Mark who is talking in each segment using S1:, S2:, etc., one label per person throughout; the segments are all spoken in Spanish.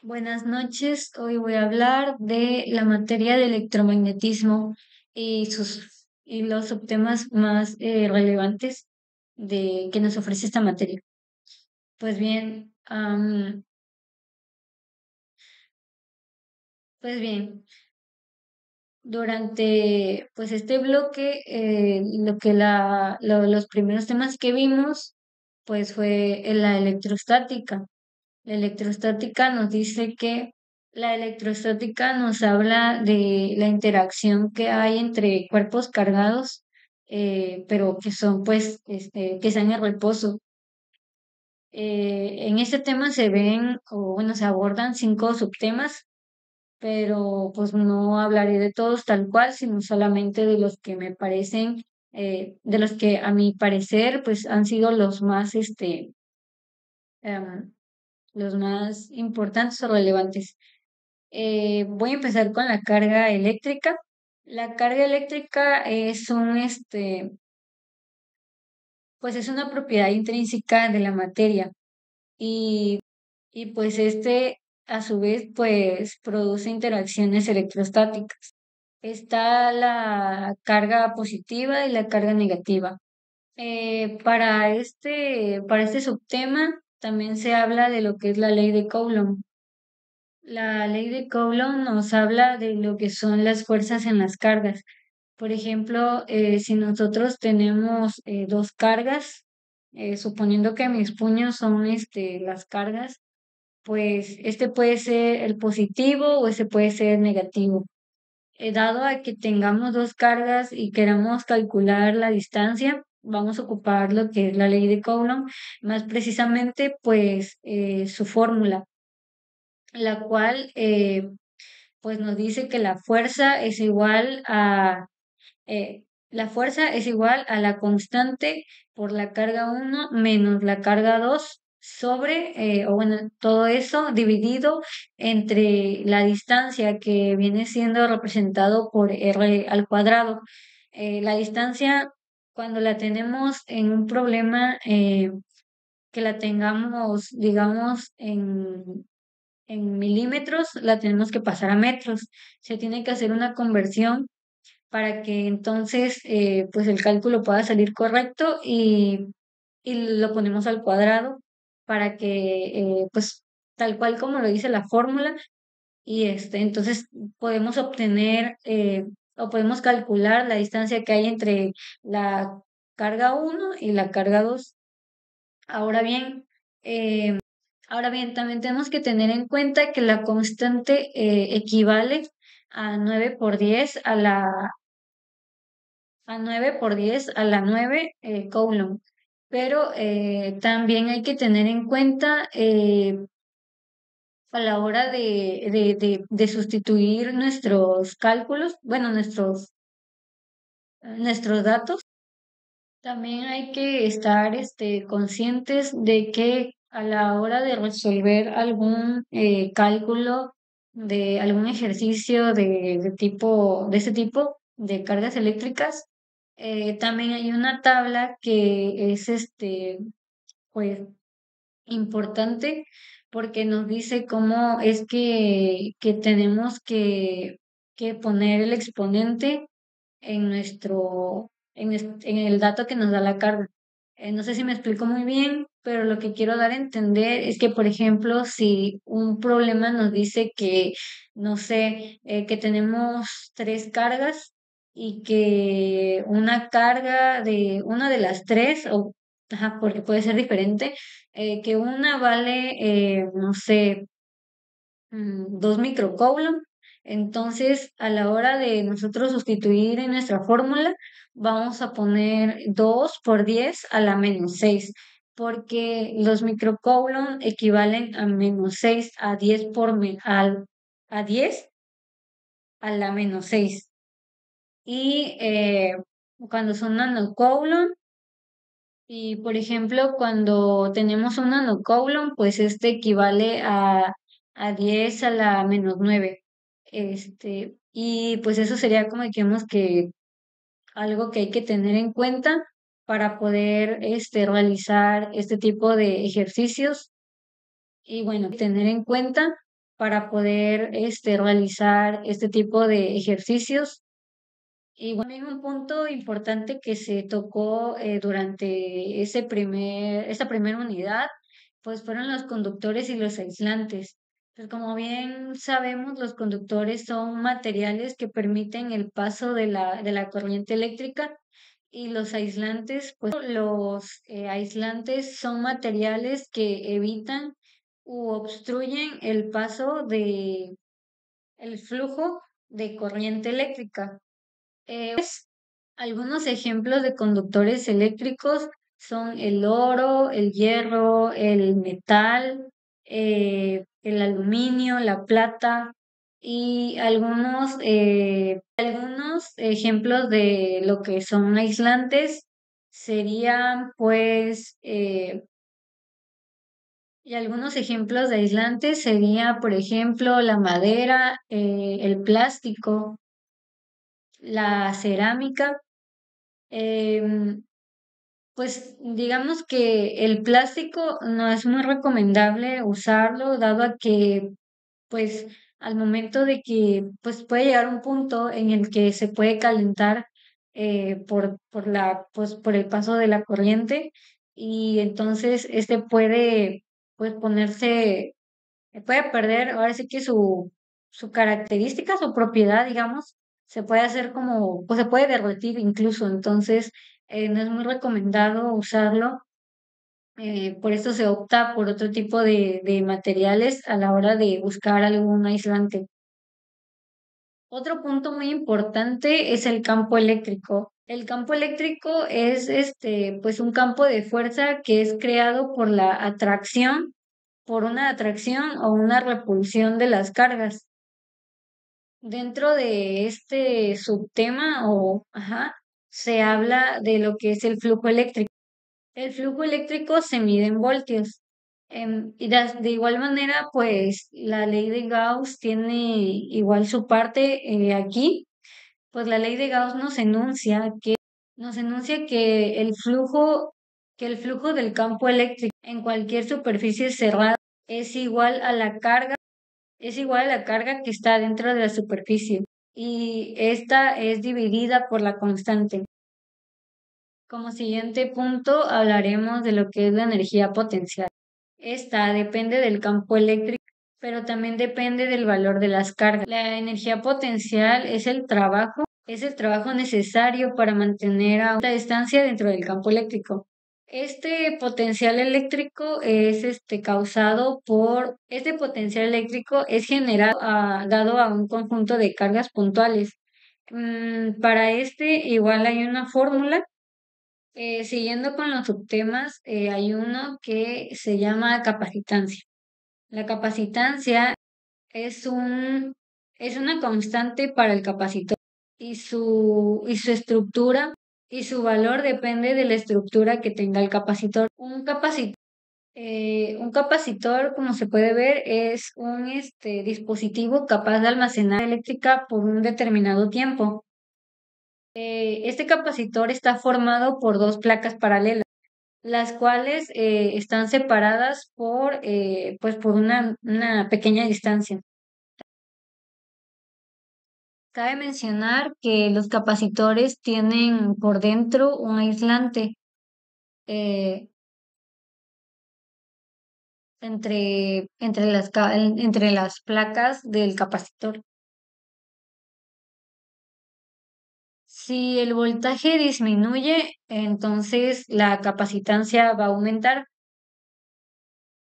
S1: Buenas noches. Hoy voy a hablar de la materia de electromagnetismo y los subtemas más relevantes de que nos ofrece esta materia. Pues bien, pues bien, durante pues este bloque, los primeros temas que vimos, pues fue en la electrostática. La electrostática nos dice que la electrostática nos habla de la interacción que hay entre cuerpos cargados, pero que son que están en reposo. En este tema se ven, o bueno, se abordan cinco subtemas, pero pues no hablaré de todos tal cual, sino solamente de los que me parecen, de los que a mi parecer, pues han sido em, los más importantes o relevantes. Voy a empezar con la carga eléctrica. La carga eléctrica pues es una propiedad intrínseca de la materia y, y pues a su vez pues produce interacciones electrostáticas. Está la carga positiva y la carga negativa. Para este subtema también se habla de lo que es la ley de Coulomb. La ley de Coulomb nos habla de lo que son las fuerzas en las cargas. Por ejemplo, si nosotros tenemos dos cargas, suponiendo que mis puños son las cargas, pues este puede ser el positivo o ese puede ser el negativo. Dado a que tengamos dos cargas y queramos calcular la distancia, vamos a ocupar lo que es la ley de Coulomb, más precisamente pues su fórmula, la cual pues nos dice que la fuerza es igual a la constante por la carga uno menos la carga 2 sobre, o bueno, todo eso dividido entre la distancia que viene siendo representado por R al cuadrado. La distancia, cuando la tenemos en un problema, que la tengamos, digamos, en milímetros, la tenemos que pasar a metros. Se tiene que hacer una conversión para que entonces pues el cálculo pueda salir correcto y lo ponemos al cuadrado para que pues tal cual como lo dice la fórmula y entonces podemos obtener o podemos calcular la distancia que hay entre la carga uno y la carga 2. Ahora bien, eh, Ahora bien, también tenemos que tener en cuenta que la constante equivale a 9 por 10 a 9 por 10 a la 9 Coulomb. Pero también hay que tener en cuenta a la hora de sustituir nuestros cálculos, bueno, nuestros datos. También hay que estar conscientes de que a la hora de resolver algún cálculo de algún ejercicio de este tipo, de cargas eléctricas, también hay una tabla que es pues importante porque nos dice cómo es que tenemos que poner el exponente en en el dato que nos da la carga. No sé si me explico muy bien, pero lo que quiero dar a entender es que, por ejemplo, si un problema nos dice que, no sé, que tenemos tres cargas y que una carga de una de las tres, o, ajá, porque puede ser diferente, que una vale, no sé, 2 microcoulomb. Entonces, a la hora de nosotros sustituir en nuestra fórmula, vamos a poner 2 por 10 a la menos 6, porque los microcoulomb equivalen a menos 6 a 10 a 10 a la menos 6. Y cuando son nanocoulomb, y por ejemplo, cuando tenemos un nanocoulomb, pues este equivale a 10 a la menos 9. Y pues eso sería como digamos que algo que hay que tener en cuenta para poder realizar este tipo de ejercicios. Y bueno, tener en cuenta para poder realizar este tipo de ejercicios. Y bueno, también un punto importante que se tocó durante esa primera unidad, pues fueron los conductores y los aislantes. Pues como bien sabemos, los conductores son materiales que permiten el paso de la corriente eléctrica y los aislantes, pues los aislantes son materiales que evitan u obstruyen el paso de el flujo de corriente eléctrica. Algunos ejemplos de conductores eléctricos son el oro, el hierro, el metal, el aluminio, la plata y algunos ejemplos de lo que son aislantes serían y algunos ejemplos de aislantes sería, por ejemplo, la madera, el plástico, la cerámica. em, Pues digamos que el plástico no es muy recomendable usarlo, dado a que, pues, al momento de que, pues, puede llegar un punto en el que se puede calentar pues, por el paso de la corriente y entonces este puede, pues, puede perder, ahora sí que su característica, su propiedad, digamos, se puede hacer como, pues se puede derretir incluso, entonces no es muy recomendado usarlo, por eso se opta por otro tipo de materiales a la hora de buscar algún aislante. Otro punto muy importante es el campo eléctrico. El campo eléctrico es pues un campo de fuerza que es creado por una atracción o una repulsión de las cargas. Dentro de este subtema se habla de lo que es el flujo eléctrico. El flujo eléctrico se mide en voltios. De igual manera, pues la ley de Gauss tiene igual su parte aquí, pues la ley de Gauss nos enuncia que el flujo del campo eléctrico en cualquier superficie cerrada es igual a la carga es igual a la carga que está dentro de la superficie y esta es dividida por la constante. Como siguiente punto hablaremos de lo que es la energía potencial. Esta depende del campo eléctrico, pero también depende del valor de las cargas. La energía potencial es el trabajo necesario para mantener a una distancia dentro del campo eléctrico. Este potencial eléctrico es este potencial eléctrico es generado dado a un conjunto de cargas puntuales. Para este igual hay una fórmula. Siguiendo con los subtemas, hay uno que se llama capacitancia. La capacitancia es es una constante para el capacitor y su estructura y su valor depende de la estructura que tenga el capacitor. Un capacitor, como se puede ver, es un dispositivo capaz de almacenar eléctrica por un determinado tiempo. Este capacitor está formado por dos placas paralelas, las cuales están separadas pues por una pequeña distancia. Cabe mencionar que los capacitores tienen por dentro un aislante eh, entre las placas del capacitor. Si el voltaje disminuye, entonces la capacitancia va a aumentar.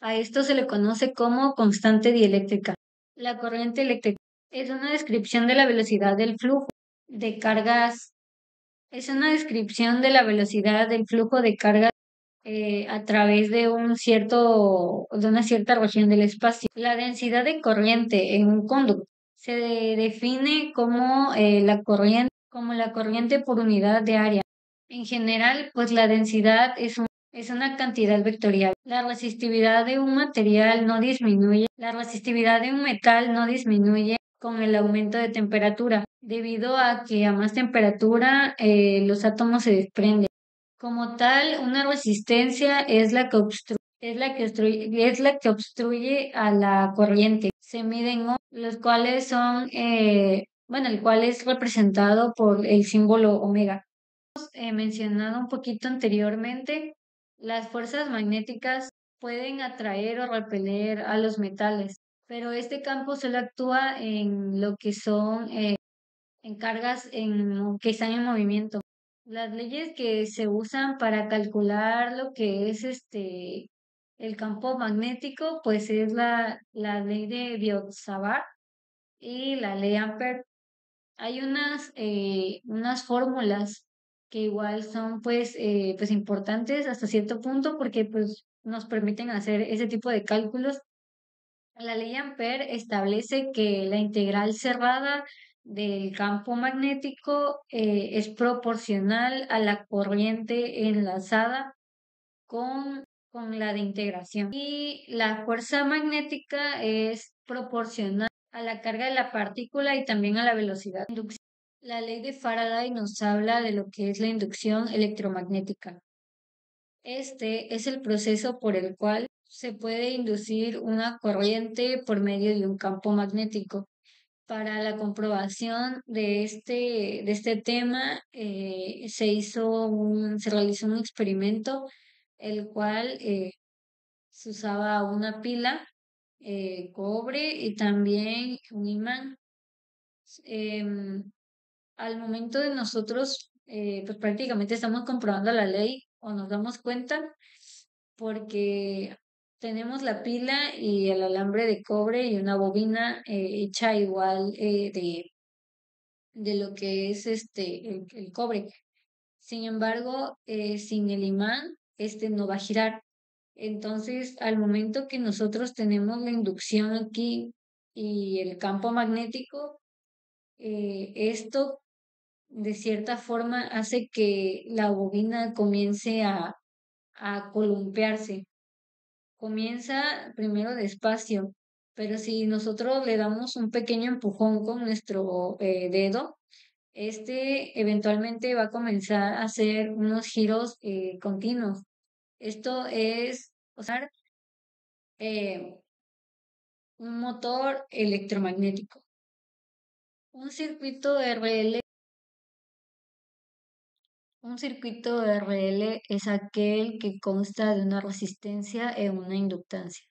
S1: A esto se le conoce como constante dieléctrica. La corriente eléctrica es una descripción de la velocidad del flujo de cargas, es una descripción de la velocidad del flujo de cargas a través de de una cierta región del espacio. La densidad de corriente en un conductor se define como la corriente por unidad de área. En general, pues la densidad es una cantidad vectorial. La resistividad de un metal no disminuye con el aumento de temperatura, debido a que a más temperatura los átomos se desprenden. Como tal, una resistencia es la que obstruye a la corriente. se miden los cuales son, bueno, el cual es representado por el símbolo omega. Mencionado un poquito anteriormente, las fuerzas magnéticas pueden atraer o repeler a los metales, pero este campo solo actúa en lo que son en cargas que están en movimiento. Las leyes que se usan para calcular lo que es el campo magnético, pues es la ley de Biot-Savart y la ley Ampère. Hay unas fórmulas que igual son pues importantes hasta cierto punto porque pues nos permiten hacer ese tipo de cálculos. La ley Ampère establece que la integral cerrada del campo magnético es proporcional a la corriente enlazada con la de integración. Y la fuerza magnética es proporcional a la carga de la partícula y también a la velocidad. La ley de Faraday nos habla de lo que es la inducción electromagnética. Este es el proceso por el cual se puede inducir una corriente por medio de un campo magnético. Para la comprobación de este tema, se realizó un experimento, el cual se usaba una pila, cobre y también un imán. Em, Al momento de nosotros, pues prácticamente estamos comprobando la ley o nos damos cuenta porque tenemos la pila y el alambre de cobre y una bobina hecha igual de lo que es el cobre. Sin embargo, sin el imán, este no va a girar. Entonces, al momento que nosotros tenemos la inducción aquí y el campo magnético, esto de cierta forma hace que la bobina comience a columpiarse. Comienza primero despacio, pero si nosotros le damos un pequeño empujón con nuestro dedo, este eventualmente va a comenzar a hacer unos giros continuos. Esto es usar eh, un motor electromagnético. Un circuito RL Un circuito RL es aquel que consta de una resistencia y una inductancia.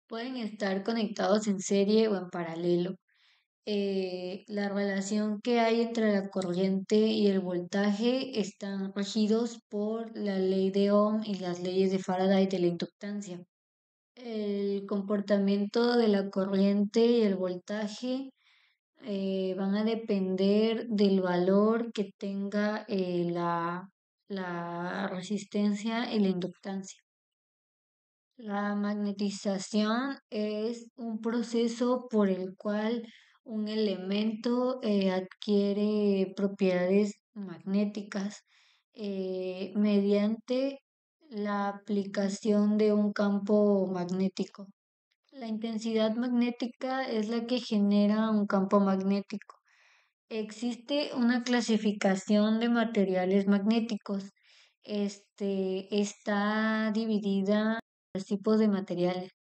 S1: Pueden estar conectados en serie o en paralelo. La relación que hay entre la corriente y el voltaje están regidos por la ley de Ohm y las leyes de Faraday de la inductancia. El comportamiento de la corriente y el voltaje van a depender del valor que tenga la resistencia y la inductancia. La magnetización es un proceso por el cual un elemento adquiere propiedades magnéticas mediante la aplicación de un campo magnético. La intensidad magnética es la que genera un campo magnético. Existe una clasificación de materiales magnéticos. Está dividida en los tipos de materiales.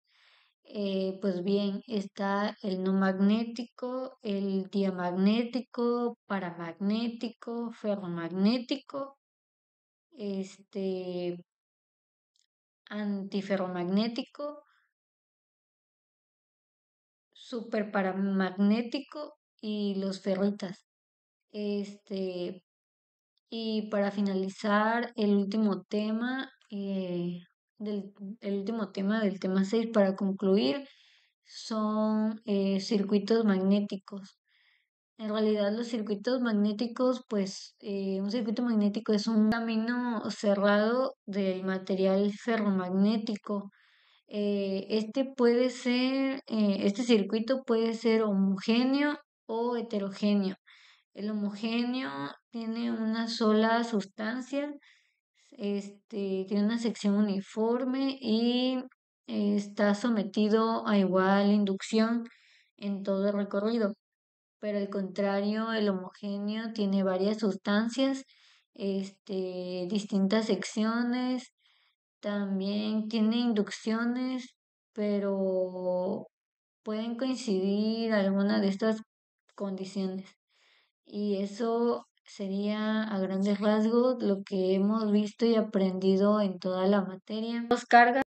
S1: Pues bien, está el no magnético, el diamagnético, paramagnético, ferromagnético, este, antiferromagnético, superparamagnético y los ferritas. Este, y para finalizar, del, el último tema del tema 6 para concluir, son circuitos magnéticos. En realidad, los circuitos magnéticos, pues un circuito magnético es un camino cerrado del material ferromagnético. Este circuito puede ser homogéneo o heterogéneo. El homogéneo tiene una sola sustancia, tiene una sección uniforme y está sometido a igual inducción en todo el recorrido. Pero al contrario, el homogéneo tiene varias sustancias, distintas secciones, también tiene inducciones, pero pueden coincidir alguna de estas condiciones. Y eso sería a grandes rasgos lo que hemos visto y aprendido en toda la materia. Dos cargas